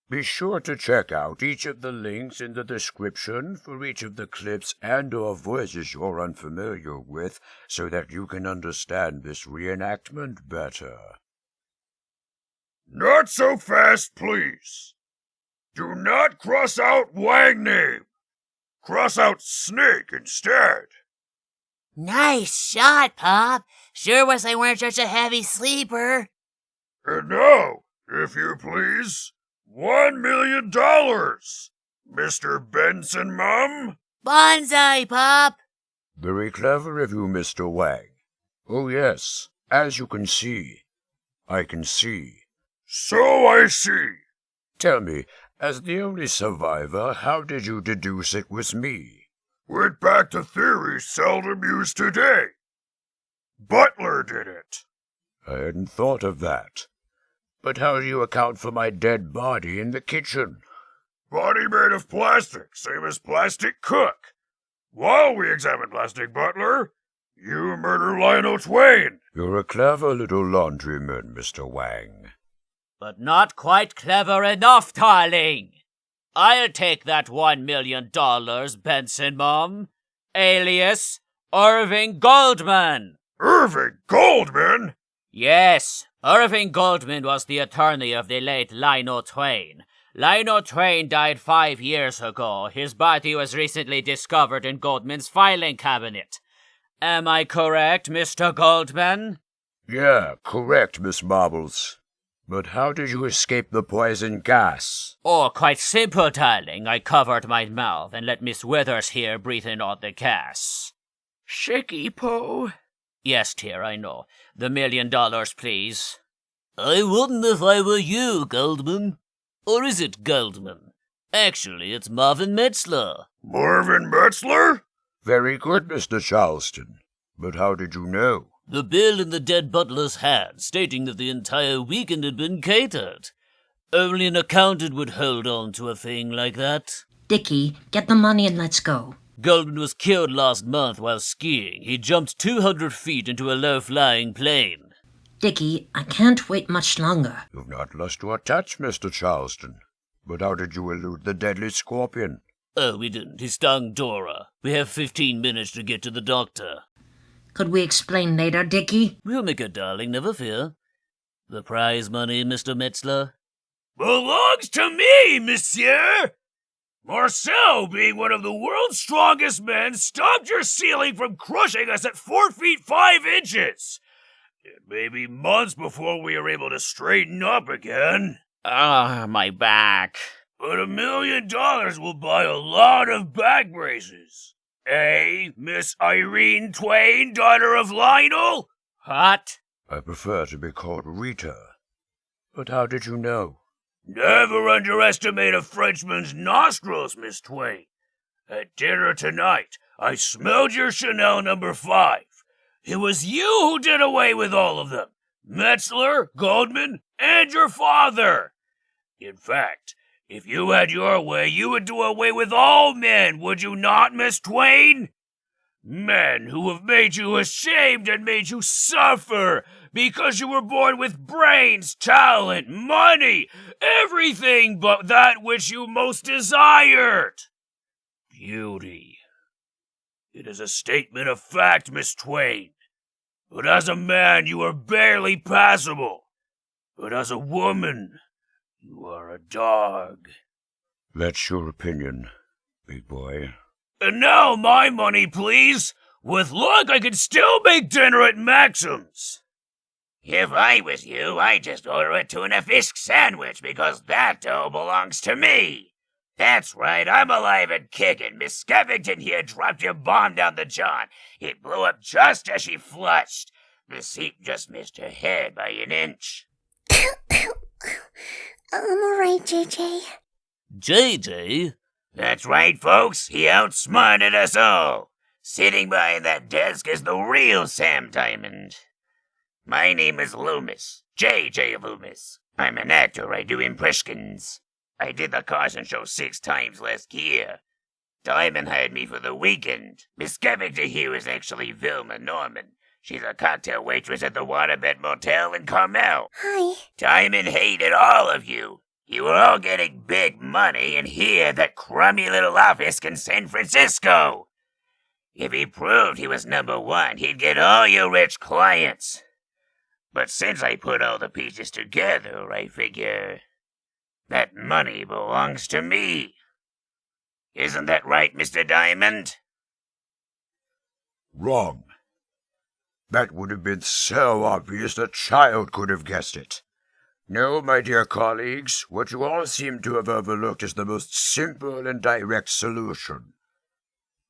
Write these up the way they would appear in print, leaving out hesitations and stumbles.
Be sure to check out each of the links in the description for each of the clips and/or voices you're unfamiliar with so that you can understand this reenactment better. Not so fast, please. Do not cross out Wang name. Cross out Snake instead. Nice shot, Pop. Sure wish I weren't such a heavy sleeper. And now, if you please, $1 million, Mr. Benson, Mum. Bonsai, Pop. Very clever of you, Mr. Wang. Oh yes, as you can see. I can see. So I see. Tell me, as the only survivor, how did you deduce it was me? Went back to theories seldom used today. Butler did it. I hadn't thought of that. But how do you account for my dead body in the kitchen? Body made of plastic, same as Plastic Cook. While we examine Plastic Butler, you murder Lionel Twain. You're a clever little laundryman, Mr. Wang. But not quite clever enough, darling. I'll take that $1 million, Benson Mum. Alias Irving Goldman. Irving Goldman? Yes, Irving Goldman was the attorney of the late Lionel Twain. Lionel Twain died 5 years ago. His body was recently discovered in Goldman's filing cabinet. Am I correct, Mr. Goldman? Yeah, correct, Miss Marbles. But how did you escape the poison gas? Oh, quite simple, darling. I covered my mouth and let Miss Withers here breathe in all the gas. Shaky Poe. Yes, dear, I know. The $1 million, please. I wouldn't if I were you, Goldman. Or is it Goldman? Actually, it's Marvin Metzler. Marvin Metzler? Very good, Mr. Charleston. But how did you know? The bill in the dead butler's hand, stating that the entire weekend had been catered. Only an accountant would hold on to a thing like that. Dickie, get the money and let's go. Goldman was killed last month while skiing. He jumped 200 feet into a low-flying plane. Dickie, I can't wait much longer. You've not lost your touch, Mr. Charleston. But how did you elude the deadly scorpion? Oh, we didn't. He stung Dora. We have 15 minutes to get to the doctor. Could we explain later, Dickie? We'll make it, darling, never fear. The prize money, Mr. Metzler? Belongs to me, monsieur! Marcel, being one of the world's strongest men, stopped your ceiling from crushing us at 4 feet 5 inches. It may be months before we are able to straighten up again. Ah, my back. But $1 million will buy a lot of back braces. Eh, Miss Irene Twain, daughter of Lionel? What? I prefer to be called Rita. But how did you know? Never underestimate a Frenchman's nostrils, Miss Twain. At dinner tonight, I smelled your Chanel No. 5. It was you who did away with all of them. Metzler, Goldman, and your father. In fact, if you had your way, you would do away with all men, would you not, Miss Twain? Men who have made you ashamed and made you suffer because you were born with brains, talent, money, everything but that which you most desired. Beauty. It is a statement of fact, Miss Twain. But as a man, you are barely passable. But as a woman, you are a dog. That's your opinion, big boy. And now my money, please. With luck, I could still make dinner at Maxim's. If I was you, I'd just order a tuna fish sandwich because that dough belongs to me. That's right, I'm alive and kicking. Miss Skeffington here dropped your bomb down the john. It blew up just as she flushed. The seat just missed her head by an inch. I'm alright, JJ. JJ? That's right, folks. He outsmarted us all. Sitting behind that desk is the real Sam Diamond. My name is Loomis. JJ Loomis. I'm an actor. I do impressions. I did the Carson show 6 times last year. Diamond hired me for the weekend. Miss Skeffington here is actually Vilma Norman. She's a cocktail waitress at the Waterbed Motel in Carmel. Hi. Diamond hated all of you. You were all getting big money, and here that crummy little office in San Francisco. If he proved he was number one, he'd get all your rich clients. But since I put all the pieces together, I figure that money belongs to me. Isn't that right, Mr. Diamond? Wrong. That would have been so obvious a child could have guessed it. No, my dear colleagues, what you all seem to have overlooked is the most simple and direct solution.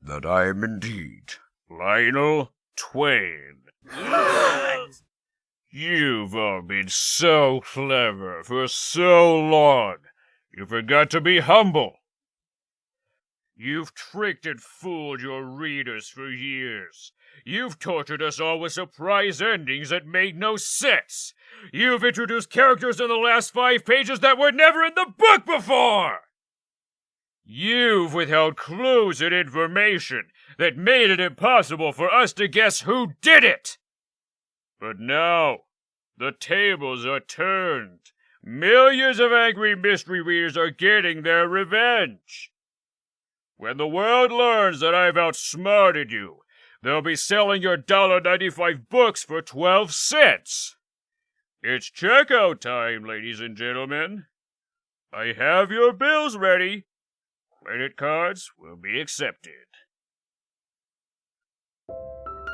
That I am indeed Lionel Twain. Yes! You've all been so clever for so long. You forgot to be humble. You've tricked and fooled your readers for years. You've tortured us all with surprise endings that made no sense. You've introduced characters in the last 5 pages that were never in the book before. You've withheld clues and information that made it impossible for us to guess who did it. But now, the tables are turned. Millions of angry mystery readers are getting their revenge. When the world learns that I've outsmarted you, they'll be selling your $1.95 books for 12 cents. It's checkout time, ladies and gentlemen. I have your bills ready. Credit cards will be accepted.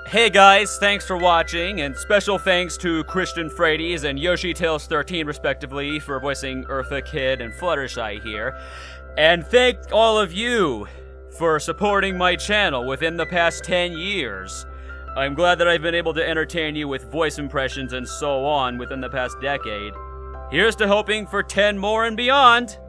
Hey guys, thanks for watching, and special thanks to Christian Frades and Yoshi Tales 13 respectively for voicing Eartha Kidd and Fluttershy here. And thank all of you for supporting my channel within the past 10 years. I'm glad that I've been able to entertain you with voice impressions and so on within the past decade. Here's to hoping for 10 more and beyond!